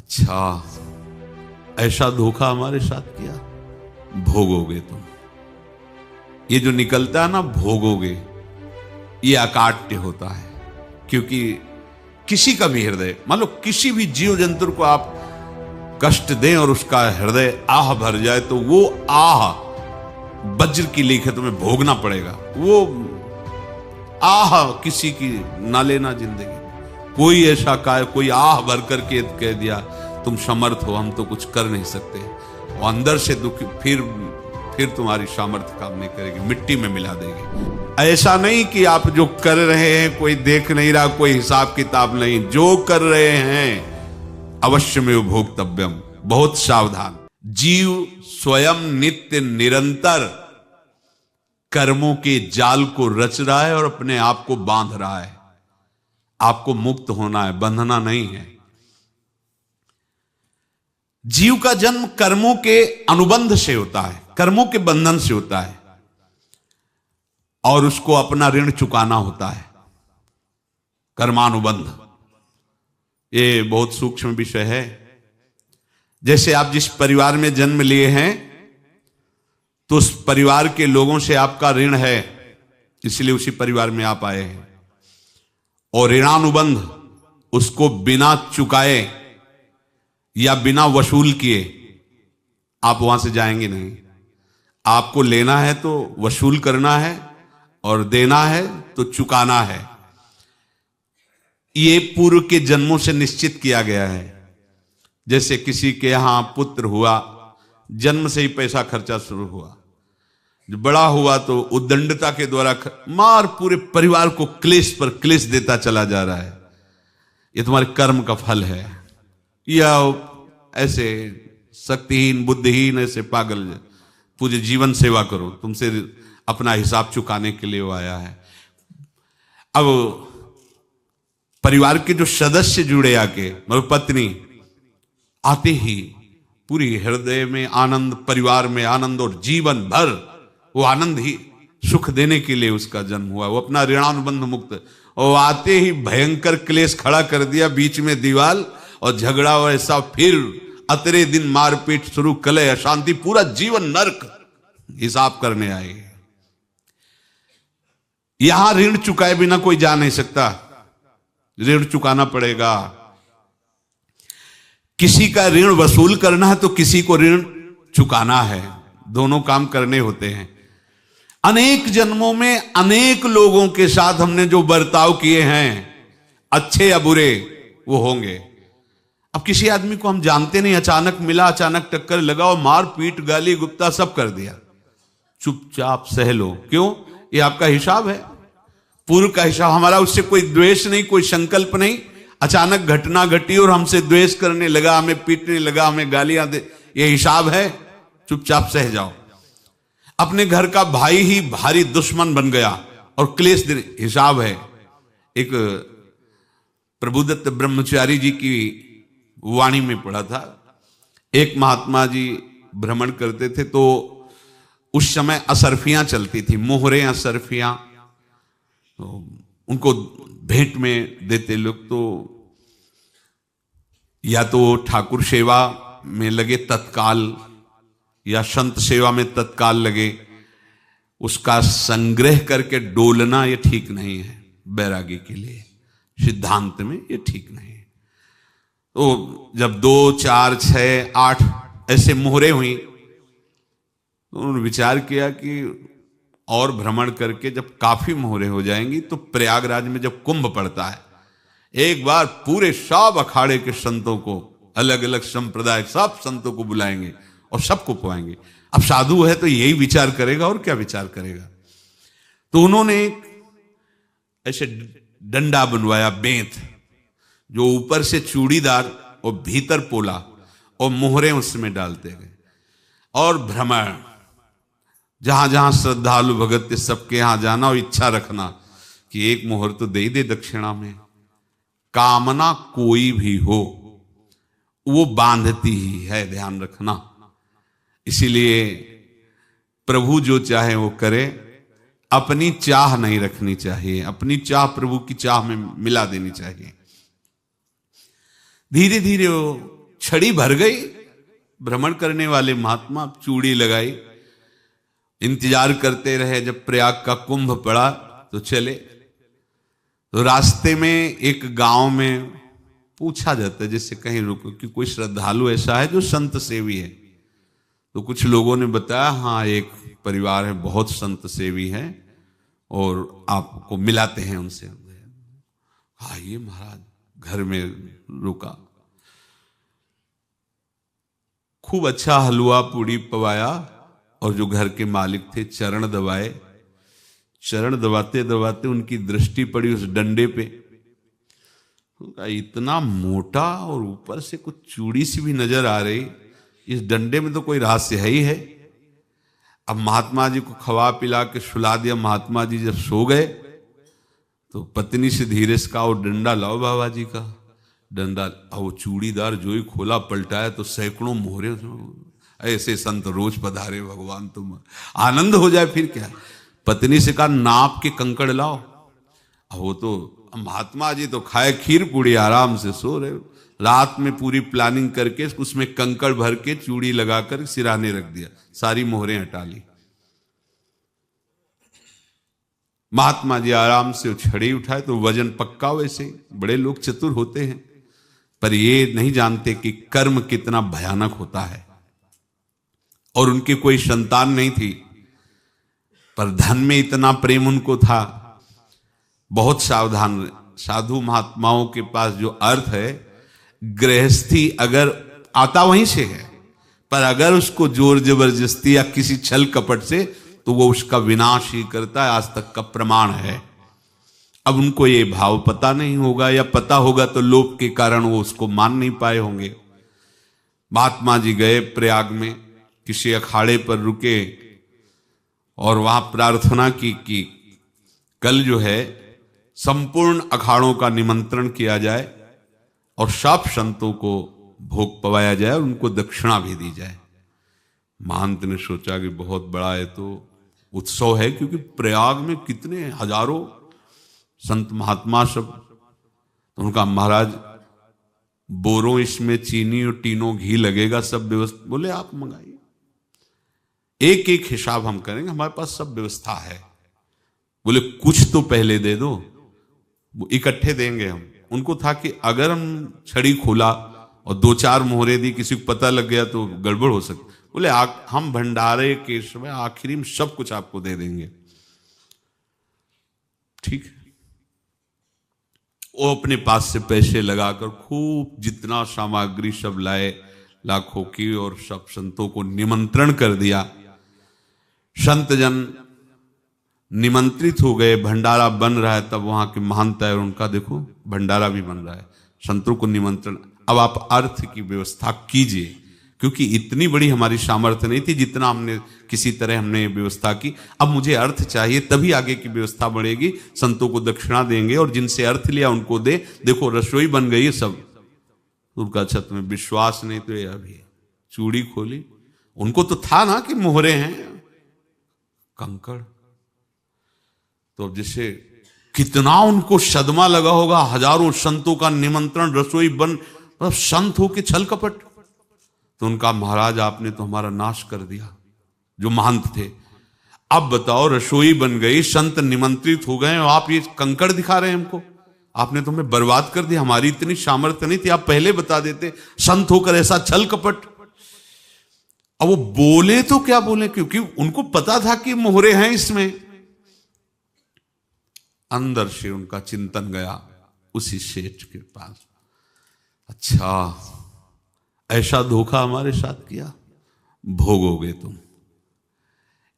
अच्छा, ऐसा धोखा हमारे साथ किया, भोगोगे तुम। ये जो निकलता है ना भोगोगे, ये अकाट्य होता है। क्योंकि किसी का भी हृदय, मान लो किसी भी जीव जंतु को आप कष्ट दें और उसका हृदय आह भर जाए, तो वो आह वज्र की लीक है, तुम्हें भोगना पड़ेगा। वो आह किसी की ना लेना जिंदगी। कोई ऐसा कोई आह भर करके कह दिया तुम समर्थ हो, हम तो कुछ कर नहीं सकते, और अंदर से दुखी, फिर तुम्हारी सामर्थ्य काम नहीं करेगी, मिट्टी में मिला देगी। ऐसा नहीं कि आप जो कर रहे हैं कोई देख नहीं रहा, कोई हिसाब किताब नहीं, जो कर रहे हैं अवश्य में भोक्तव्यम। बहुत सावधान। जीव स्वयं नित्य निरंतर कर्मों के जाल को रच रहा है और अपने आप को बांध रहा है। आपको मुक्त होना है, बंधना नहीं है। जीव का जन्म कर्मों के अनुबंध से होता है, कर्मों के बंधन से होता है, और उसको अपना ऋण चुकाना होता है। कर्मानुबंध ये बहुत सूक्ष्म विषय है। जैसे आप जिस परिवार में जन्म लिए हैं, तो उस परिवार के लोगों से आपका ऋण है, इसलिए उसी परिवार में आप आए हैं। और ऋणानुबंध, उसको बिना चुकाए या बिना वसूल किए आप वहां से जाएंगे नहीं। आपको लेना है तो वसूल करना है, और देना है तो चुकाना है। ये पूर्व के जन्मों से निश्चित किया गया है। जैसे किसी के यहां पुत्र हुआ, जन्म से ही पैसा खर्चा शुरू हुआ, जो बड़ा हुआ तो उद्दंडता के द्वारा मार पूरे परिवार को क्लेश पर क्लेश देता चला जा रहा है। ये तुम्हारे कर्म का फल है। या ऐसे शक्तिहीन बुद्धिहीन ऐसे पागल पूरे जीवन सेवा करो, तुमसे अपना हिसाब चुकाने के लिए वो आया है। अब परिवार के जो सदस्य जुड़े आके, मतलब पत्नी आते ही पूरी हृदय में आनंद, परिवार में आनंद, और जीवन भर वो आनंद ही सुख देने के लिए उसका जन्म हुआ। वो अपना ऋणानुबंध मुक्त, और आते ही भयंकर क्लेश खड़ा कर दिया, बीच में दीवार और झगड़ा वैसा, फिर अतरे दिन मारपीट शुरू, कलह अशांति, पूरा जीवन नरक हिसाब करने आए। यहां ऋण चुकाए बिना कोई जा नहीं सकता, ऋण चुकाना पड़ेगा। किसी का ऋण वसूल करना है तो किसी को ऋण चुकाना है, दोनों काम करने होते हैं। अनेक जन्मों में अनेक लोगों के साथ हमने जो बर्ताव किए हैं, अच्छे या बुरे, वो होंगे। अब किसी आदमी को हम जानते नहीं, अचानक मिला, अचानक टक्कर लगा और मार पीट गाली गुप्ता सब कर दिया, चुपचाप सह लो। क्यों? ये आपका हिसाब है, पूर्व का हिसाब। हमारा उससे कोई द्वेष नहीं, कोई संकल्प नहीं। अचानक घटना घटी और हमसे द्वेष करने लगा, हमें पीटने लगा, हमें गालियां दे, ये हिसाब है, चुपचाप सह जाओ। अपने घर का भाई ही भारी दुश्मन बन गया और क्लेश दे, हिसाब है। एक प्रभुदत्त ब्रह्मचारी जी की वाणी में पढ़ा था, एक महात्मा जी भ्रमण करते थे, तो उस समय असरफियां चलती थी, मोहरे असरफियां, तो उनको भेंट में देते लोग। तो या तो ठाकुर सेवा में लगे तत्काल, या संत सेवा में तत्काल लगे, उसका संग्रह करके डोलना ये ठीक नहीं है। बैरागी के लिए सिद्धांत में ये ठीक नहीं है। तो जब 2, 4, 6, 8 ऐसे मोहरे हुई, तो उन्होंने विचार किया कि और भ्रमण करके जब काफी मोहरे हो जाएंगी तो प्रयागराज में जब कुंभ पड़ता है, एक बार पूरे सब अखाड़े के संतों को, अलग अलग संप्रदाय सब संतों को बुलाएंगे और सबको पवाएंगे। अब साधु है तो यही विचार करेगा, और क्या विचार करेगा। तो उन्होंने ऐसे डंडा बनवाया, बेंत, जो ऊपर से चूड़ीदार और भीतर पोला, और मोहरे उसमें डालते गए। और भ्रमण, जहां जहां श्रद्धालु भगत थे सबके यहां जाना, और इच्छा रखना कि एक मोहर तो दे दे दक्षिणा में। कामना कोई भी हो वो बांधती ही है, ध्यान रखना। इसीलिए प्रभु जो चाहे वो करे, अपनी चाह नहीं रखनी चाहिए, अपनी चाह प्रभु की चाह में मिला देनी चाहिए। धीरे धीरे वो छड़ी भर गई, भ्रमण करने वाले महात्मा चूड़ी लगाई, इंतजार करते रहे। जब प्रयाग का कुंभ पड़ा तो चले। तो रास्ते में एक गांव में पूछा जाता है, जैसे कहीं रुको कि कोई श्रद्धालु ऐसा है जो संत सेवी है। तो कुछ लोगों ने बताया, हाँ एक परिवार है बहुत संत सेवी है और आपको मिलाते हैं उनसे। आइए महाराज, घर में रुका, खूब अच्छा हलवा पूड़ी पवाया और जो घर के मालिक थे चरण दबाए। चरण दबाते दबाते उनकी दृष्टि पड़ी उस डंडे पे, इतना मोटा और ऊपर से कुछ चूड़ी सी भी नजर आ रही, इस डंडे में तो कोई रहस्य है ही है। अब महात्मा जी को खवा पिला के सुला दिया। महात्मा जी जब सो गए तो पत्नी से धीरे से कहा, वो डंडा लाओ बाबा जी का। डंडा, वो चूड़ीदार जो ही खोला पलटाया तो सैकड़ों मोहरे। ऐसे संत रोज पधारे भगवान, तुम आनंद हो जाए फिर क्या। पत्नी से कहा, नाप के कंकड़ लाओ। वो तो महात्मा जी तो खाए खीर पूड़ी, आराम से सो रहे। रात में पूरी प्लानिंग करके उसमें कंकड़ भर के चूड़ी लगाकर सिराने रख दिया, सारी मोहरें हटा ली। महात्मा जी आराम से छड़ी उठाए तो वजन पक्का। वैसे बड़े लोग चतुर होते हैं, पर ये नहीं जानते कि कर्म कितना भयानक होता है। और उनकी कोई संतान नहीं थी, पर धन में इतना प्रेम उनको था। बहुत सावधान। साधु महात्माओं के पास जो अर्थ है, गृहस्थी अगर आता वहीं से है, पर अगर उसको जोर जबरदस्ती या किसी छल कपट से, तो वो उसका विनाश ही करता है। आज तक का प्रमाण है। अब उनको ये भाव पता नहीं होगा, या पता होगा तो लोभ के कारण वो उसको मान नहीं पाए होंगे। महात्मा जी गए प्रयाग में, किसी अखाड़े पर रुके और वहां प्रार्थना की कि कल जो है संपूर्ण अखाड़ों का निमंत्रण किया जाए और सब संतों को भोग पवाया जाए और उनको दक्षिणा भी दी जाए। महंत ने सोचा कि बहुत बड़ा है तो उत्सव है, क्योंकि प्रयाग में कितने हजारों संत महात्मा सब। तो उनका महाराज बोरों इसमें चीनी और टीनों घी लगेगा, सब व्यवस्था। बोले आप मंगाइए, एक एक हिसाब हम करेंगे, हमारे पास सब व्यवस्था है। बोले कुछ तो पहले दे दो, वो इकट्ठे देंगे हम। उनको था कि अगर हम छड़ी खोला और दो चार मोहरे दी, किसी को पता लग गया तो गड़बड़ हो सकती। बोले हम भंडारे के समय आखिरी में सब कुछ आपको दे देंगे। ठीक है। वो अपने पास से पैसे लगाकर खूब जितना सामग्री सब लाए, लाखों की, और सब संतों को निमंत्रण कर दिया। संत जन निमंत्रित हो गए, भंडारा बन रहा है। तब वहां के महंत है और उनका देखो भंडारा भी बन रहा है, संतों को निमंत्रण। अब आप अर्थ की व्यवस्था कीजिए, क्योंकि इतनी बड़ी हमारी सामर्थ्य नहीं थी जितना हमने किसी तरह हमने व्यवस्था की। अब मुझे अर्थ चाहिए, तभी आगे की व्यवस्था बढ़ेगी। संतों को दक्षिणा देंगे और जिनसे अर्थ लिया उनको दे। देखो रसोई बन गई है सब। उनका छत में विश्वास नहीं तो ये अभी चूड़ी खोली। उनको तो था ना कि मोहरे हैं, कंकड़। तो अब जैसे कितना उनको सदमा लगा होगा, हजारों संतों का निमंत्रण, रसोई बन, मतलब संत हो के छल कपट। तो उनका महाराज आपने तो हमारा नाश कर दिया, जो महंत थे। अब बताओ रसोई बन गई, संत निमंत्रित हो गए और आप ये कंकड़ दिखा रहे हैं हमको। आपने तो हमें बर्बाद कर दिया, हमारी इतनी सामर्थ्य नहीं थी, आप पहले बता देते। संत होकर ऐसा छल कपट। अब वो बोले तो क्या बोले, क्योंकि उनको पता था कि मोहरे हैं इसमें। अंदर से उनका चिंतन गया उसी सेठ के पास, अच्छा ऐसा धोखा हमारे साथ किया, भोगोगे तुम।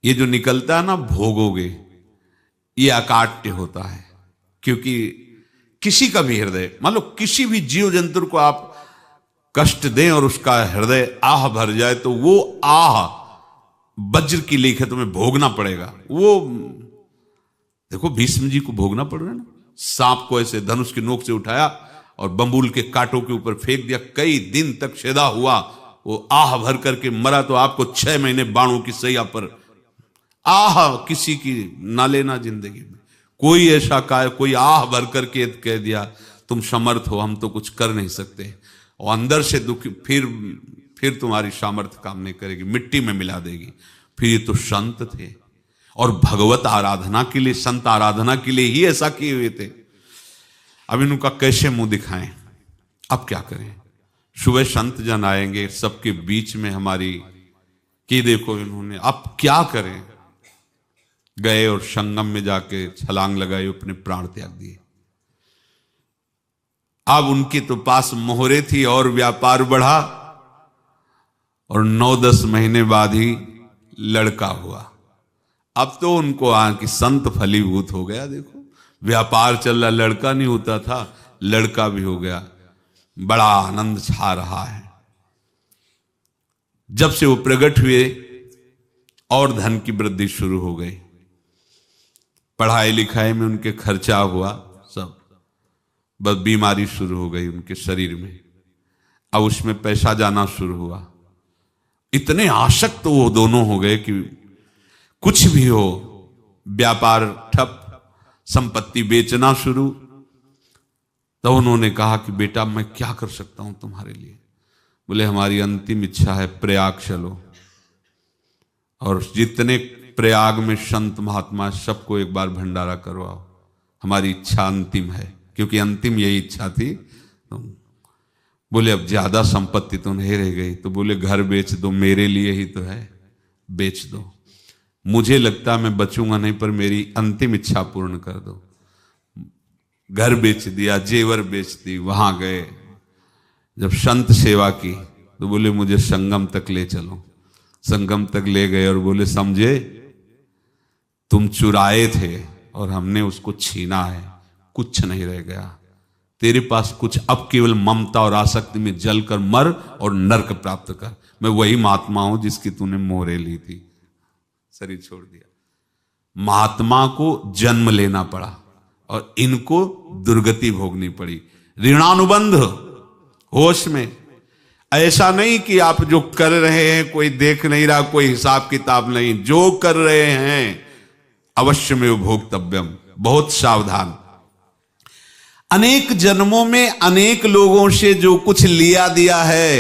ये जो निकलता है ना भोगोगे, ये अकाट्य होता है। क्योंकि किसी का भी हृदय, मान लो किसी भी जीव जंतु को आप कष्ट दें और उसका हृदय आह भर जाए, तो वो आह वज्र की लेख है, तुम्हें भोगना पड़ेगा। वो देखो भीष्म जी को भोगना पड़ रहा है ना। सांप को ऐसे धनुष की नोक से उठाया और बंबूल के कांटों के ऊपर फेंक दिया, कई दिन तक शेदा हुआ, वो आह भर करके मरा। तो आपको 6 महीने बाणों की सैया पर आह किसी की ना लेना जिंदगी में। कोई ऐसा कोई आह भर करके कह दिया तुम समर्थ हो, हम तो कुछ कर नहीं सकते। और अंदर से दुखी, फिर तुम्हारी सामर्थ्य काम नहीं करेगी, मिट्टी में मिला देगी। फिर ये तो संत थे और भगवत आराधना के लिए, संत आराधना के लिए ही ऐसा किए हुए थे। अब इनका कैसे मुंह दिखाएं, अब क्या करें। सुबह संत जन आएंगे, सबके बीच में हमारी कि देखो इन्होंने, अब क्या करें। गए और संगम में जाके छलांग लगाई, अपने प्राण त्याग दिए। अब उनके तो पास मोहरे थी और व्यापार बढ़ा, और 9-10 महीने बाद ही लड़का हुआ। अब तो उनको कि संत फलीभूत हो गया। देखो व्यापार चल रहा, लड़का नहीं होता था, लड़का भी हो गया। बड़ा आनंद छा रहा है। जब से वो प्रकट हुए और धन की वृद्धि शुरू हो गई, पढ़ाई लिखाई में उनके खर्चा हुआ सब, बस बीमारी शुरू हो गई उनके शरीर में। अब उसमें पैसा जाना शुरू हुआ। इतने आसक्त तो वो दोनों हो गए कि कुछ भी हो, व्यापार ठप, संपत्ति बेचना शुरू। तो उन्होंने कहा कि बेटा मैं क्या कर सकता हूं तुम्हारे लिए। बोले हमारी अंतिम इच्छा है प्रयाग चलो, और जितने प्रयाग में संत महात्मा सबको एक बार भंडारा करवाओ, हमारी इच्छा अंतिम है। क्योंकि अंतिम यही इच्छा थी। तो बोले अब ज्यादा संपत्ति तो नहीं रह गई। तो बोले घर बेच दो, मेरे लिए ही तो है, बेच दो। मुझे लगता मैं बचूंगा नहीं, पर मेरी अंतिम इच्छा पूर्ण कर दो। घर बेच दिया, जेवर बेच दी। वहां गए, जब संत सेवा की तो बोले मुझे संगम तक ले चलो। संगम तक ले गए और बोले समझे तुम चुराए थे और हमने उसको छीना है, कुछ नहीं रह गया तेरे पास कुछ, अब केवल ममता और आसक्ति में जलकर मर और नरक प्राप्त कर। मैं वही महात्मा हूं जिसकी तूने मोहरे ली थी, शरीर छोड़ दिया। महात्मा को जन्म लेना पड़ा और इनको दुर्गति भोगनी पड़ी। ऋणानुबंध होश में, ऐसा नहीं कि आप जो कर रहे हैं कोई देख नहीं रहा, कोई हिसाब किताब नहीं, जो कर रहे हैं अवश्य में भोक्तव्यम, बहुत सावधान। अनेक जन्मों में अनेक लोगों से जो कुछ लिया दिया है,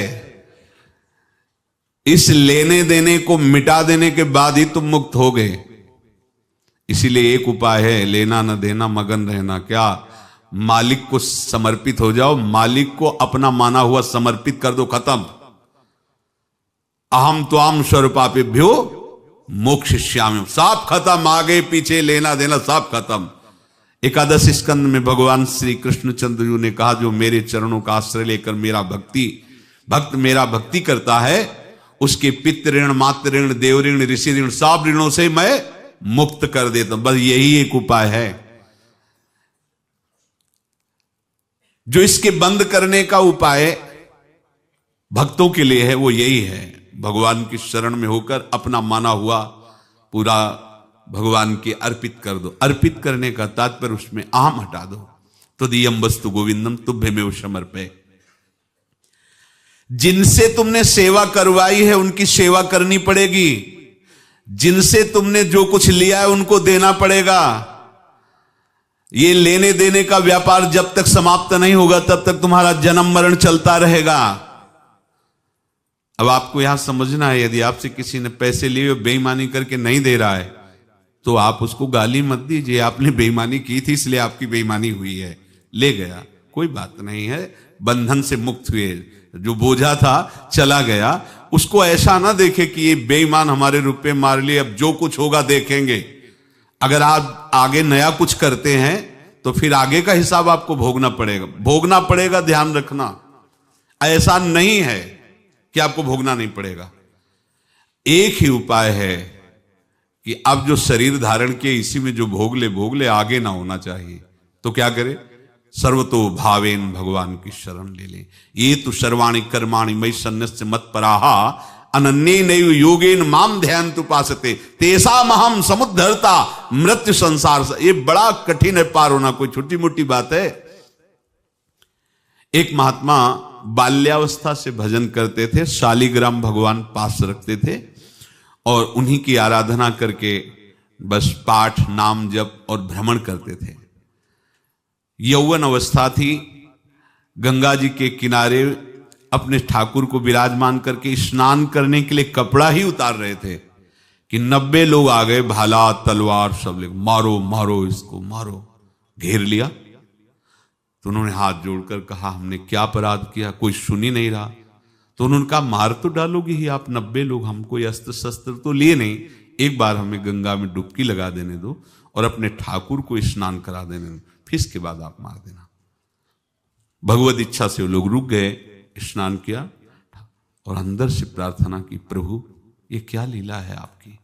इस लेने देने को मिटा देने के बाद ही तुम मुक्त हो गए। इसीलिए एक उपाय है, लेना न देना मगन रहना। क्या? मालिक को समर्पित हो जाओ, मालिक को अपना माना हुआ समर्पित कर दो, खत्म। अहम त्वाम स्वरूपापेभ्यो मोक्षयिष्यामि, सब खत्म। आगे पीछे लेना देना सब खत्म। एकादश स्कंद में भगवान श्री कृष्णचंद्र जी ने कहा, जो मेरे चरणों का आश्रय लेकर भक्त मेरा भक्ति करता है, उसके पितृ ऋण, मातृ ऋण, देव ऋण, ऋषि ऋण, सब ऋणों से मैं मुक्त कर देता हूं। बस यही एक उपाय है जो इसके बंद करने का उपाय भक्तों के लिए है। वो यही है, भगवान की शरण में होकर अपना माना हुआ पूरा भगवान के अर्पित कर दो। अर्पित करने का तात्पर्य उसमें अहम हटा दो। तो दियम वस्तु गोविंदम तुभ्यमेव समर्पये। जिनसे तुमने सेवा करवाई है उनकी सेवा करनी पड़ेगी। जिनसे तुमने जो कुछ लिया है उनको देना पड़ेगा। ये लेने देने का व्यापार जब तक समाप्त नहीं होगा तब तक तुम्हारा जन्म मरण चलता रहेगा। अब आपको यहां समझना है, यदि आपसे किसी ने पैसे लिए बेईमानी करके नहीं दे रहा है तो आप उसको गाली मत दीजिए। आपने बेईमानी की थी इसलिए आपकी बेईमानी हुई है, ले गया, कोई बात नहीं है, बंधन से मुक्त हुए, जो बोझा था चला गया। उसको ऐसा ना देखे कि ये बेईमान हमारे रुपए मार लिए, अब जो कुछ होगा देखेंगे। अगर आप आगे नया कुछ करते हैं तो फिर आगे का हिसाब आपको भोगना पड़ेगा, ध्यान रखना। ऐसा नहीं है कि आपको भोगना नहीं पड़ेगा। एक ही उपाय है कि अब जो शरीर धारण किए इसी में जो भोग ले, आगे ना होना चाहिए। तो क्या करे? सर्वतो भावेन भगवान की शरण ले ले। ये तो सर्वाणि कर्माणि मयि सन्न्यस्य मत्पराहा अनन्येनैव योगेन माम ध्यायन्तु उपासते तेषाम् अहं समुद्धर्ता मृत्यु संसार से। ये बड़ा कठिन है पार होना, कोई छोटी मोटी बात है। एक महात्मा बाल्यावस्था से भजन करते थे, शालिग्राम भगवान पास रखते थे और उन्हीं की आराधना करके बस पाठ, नाम, जप और भ्रमण करते थे। यौवन अवस्था थी, गंगा जी के किनारे अपने ठाकुर को विराजमान करके स्नान करने के लिए कपड़ा ही उतार रहे थे कि 90 लोग आ गए, भाला तलवार सब ले, मारो मारो इसको मारो, घेर लिया। तो उन्होंने हाथ जोड़कर कहा हमने क्या अपराध किया, कोई सुन ही नहीं रहा। तो उन्होंने कहा मार तो डालोगे ही आप 90 लोग, हम कोई अस्त्र शस्त्र तो लिए नहीं, एक बार हमें गंगा में डुबकी लगा देने दो और अपने ठाकुर को स्नान करा देने दो, फिर इसके बाद आप मार देना। भगवत इच्छा से वो लोग रुक गए, स्नान किया और अंदर से प्रार्थना की, प्रभु ये क्या लीला है आपकी,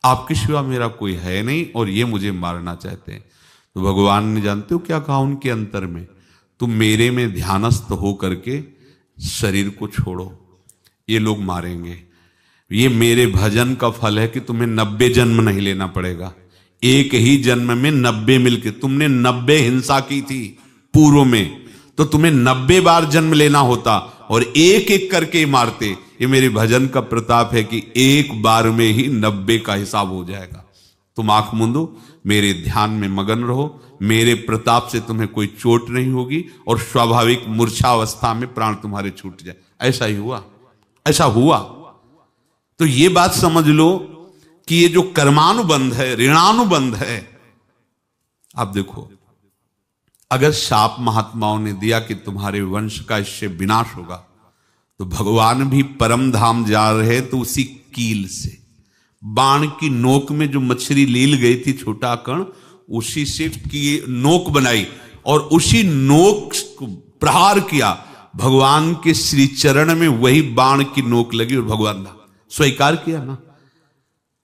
आपके सिवा मेरा कोई है नहीं और ये मुझे मारना चाहते हैं। तो भगवान ने जानते हो क्या कहा उनके अंतर में, तुम मेरे में ध्यानस्थ हो करके शरीर को छोड़ो, ये लोग मारेंगे, ये मेरे भजन का फल है कि तुम्हें 90 जन्म नहीं लेना पड़ेगा, एक ही जन्म में 90 मिलके, तुमने 90 हिंसा की थी पूर्व में, तो तुम्हें 90 बार जन्म लेना होता और एक एक करके मारते। ये मेरे भजन का प्रताप है कि एक बार में ही 90 का हिसाब हो जाएगा। तुम आंख मूंदो, मेरे ध्यान में मगन रहो, मेरे प्रताप से तुम्हें कोई चोट नहीं होगी और स्वाभाविक मूर्छावस्था में प्राण तुम्हारे छूट जाए। ऐसा ही हुआ, ऐसा हुआ। तो ये बात समझ लो कि ये जो कर्मानुबंध है, ऋणानुबंध है। आप देखो, अगर शाप महात्माओं ने दिया कि तुम्हारे वंश का इससे विनाश होगा, तो भगवान भी परम धाम जा रहे तो उसी कील से, बाण की नोक में जो मछली लील गई थी छोटा कण, उसी से की नोक बनाई और उसी नोक को प्रहार किया, भगवान के श्री चरण में वही बाण की नोक लगी और भगवान ने स्वीकार किया ना।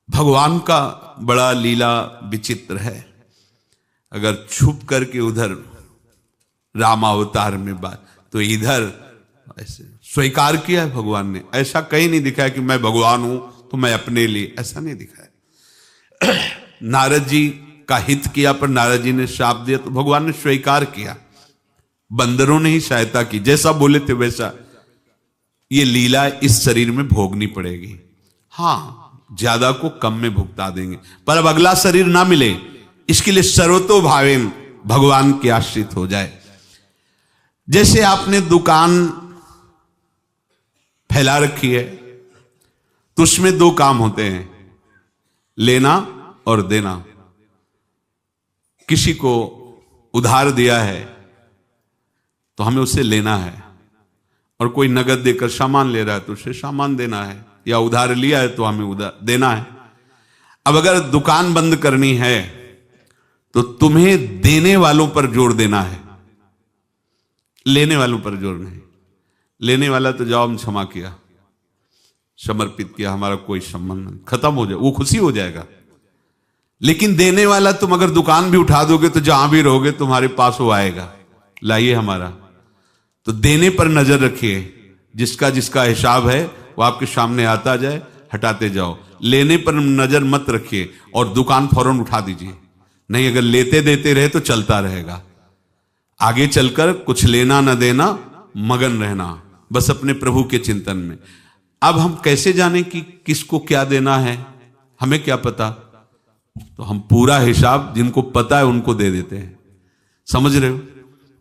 भगवान का बड़ा लीला विचित्र है। अगर छुप करके उधर रामावतार में बात, तो इधर ऐसे स्वीकार किया है भगवान ने। ऐसा कहीं नहीं दिखाया कि मैं भगवान हूं तो मैं अपने लिए, ऐसा नहीं दिखाया। नारद जी का हित किया पर नारद जी ने श्राप दिया तो भगवान ने स्वीकार किया। बंदरों ने ही सहायता की, जैसा बोले थे वैसा। ये लीला इस शरीर में भोगनी पड़ेगी। हाँ, ज्यादा को कम में भुगता देंगे, पर अब अगला शरीर ना मिले, इसके लिए सर्वतो भावेन भगवान के आश्रित हो जाए। जैसे आपने दुकान फैला रखी है तो उसमें दो काम होते हैं, लेना और देना। किसी को उधार दिया है तो हमें उसे लेना है, और कोई नगद देकर सामान ले रहा है तो उसे सामान देना है, या उधार लिया है तो हमें उधार देना है। अब अगर दुकान बंद करनी है तो तुम्हें देने वालों पर जोर देना है, लेने वालों पर जोर नहीं। लेने वाला तो जाओ हम क्षमा किया, समर्पित किया, हमारा कोई संबंध नहीं, खत्म हो जाए, वो खुशी हो जाएगा। लेकिन देने वाला तुम अगर दुकान भी उठा दोगे तो जहां भी रहोगे तुम्हारे पास वो आएगा, लाइए हमारा। तो देने पर नजर रखिए, जिसका जिसका हिसाब है वो आपके सामने आता जाए, हटाते जाओ। लेने पर नजर मत रखिए और दुकान फौरन उठा दीजिए, नहीं अगर लेते देते रहे तो चलता रहेगा। आगे चलकर कुछ लेना न देना, मगन रहना बस अपने प्रभु के चिंतन में। अब हम कैसे जाने कि किसको क्या देना है, हमें क्या पता? तो हम पूरा हिसाब जिनको पता है उनको दे देते हैं, समझ रहे हो?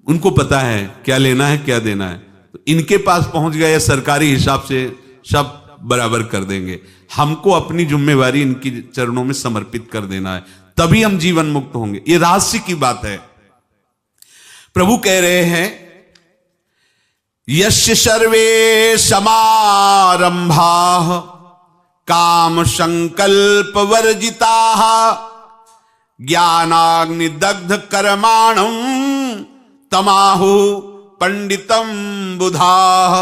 उनको पता है क्या लेना है क्या देना है, तो इनके पास पहुंच गए या सरकारी हिसाब से सब बराबर कर देंगे। हमको अपनी जिम्मेवारी इनकी चरणों में समर्पित कर देना है, तभी हम जीवन मुक्त होंगे। ये रहस्य की बात है। प्रभु कह रहे हैं, यस्य सर्वे समारंभाः काम संकल्प वर्जिताः ज्ञानाग्नि दग्ध कर्माणं तमाहु पंडितम बुधाः।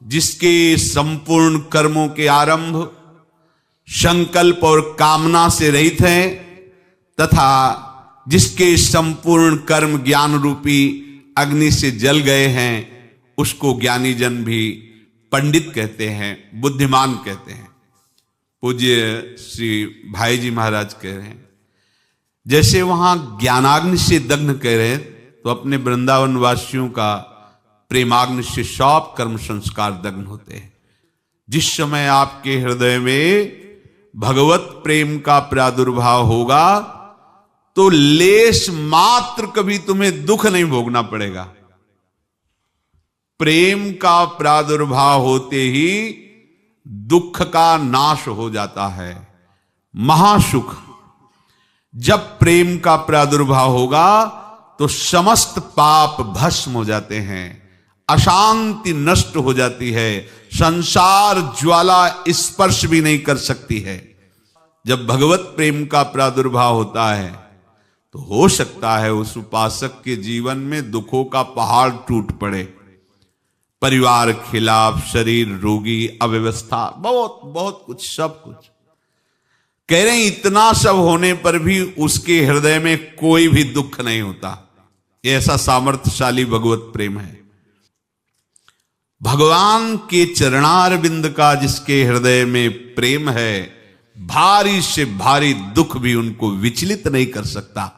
जिसके संपूर्ण कर्मों के आरंभ संकल्प और कामना से रहित हैं, तथा जिसके संपूर्ण कर्म ज्ञान रूपी अग्नि से जल गए हैं, उसको ज्ञानी जन भी पंडित कहते हैं, बुद्धिमान कहते हैं। पूज्य श्री भाई जी महाराज कह रहे हैं, जैसे वहां ज्ञानाग्नि से दग्ध कह रहे हैं, तो अपने वृंदावन वासियों का प्रेमाग्नि से सब कर्म संस्कार दग्न होते हैं। जिस समय आपके हृदय में भगवत प्रेम का प्रादुर्भाव होगा तो लेश मात्र कभी तुम्हें दुख नहीं भोगना पड़ेगा। प्रेम का प्रादुर्भाव होते ही दुख का नाश हो जाता है। महासुख। जब प्रेम का प्रादुर्भाव होगा तो समस्त पाप भस्म हो जाते हैं, अशांति नष्ट हो जाती है, संसार ज्वाला स्पर्श भी नहीं कर सकती है। जब भगवत प्रेम का प्रादुर्भाव होता है तो हो सकता है उस उपासक के जीवन में दुखों का पहाड़ टूट पड़े, परिवार खिलाफ, शरीर रोगी, अव्यवस्था, बहुत बहुत कुछ, सब कुछ। कह रहे हैं इतना सब होने पर भी उसके हृदय में कोई भी दुख नहीं होता। ये ऐसा सामर्थ्यशाली भगवत प्रेम है। भगवान के चरणारविंद का जिसके हृदय में प्रेम है, भारी से भारी दुख भी उनको विचलित नहीं कर सकता।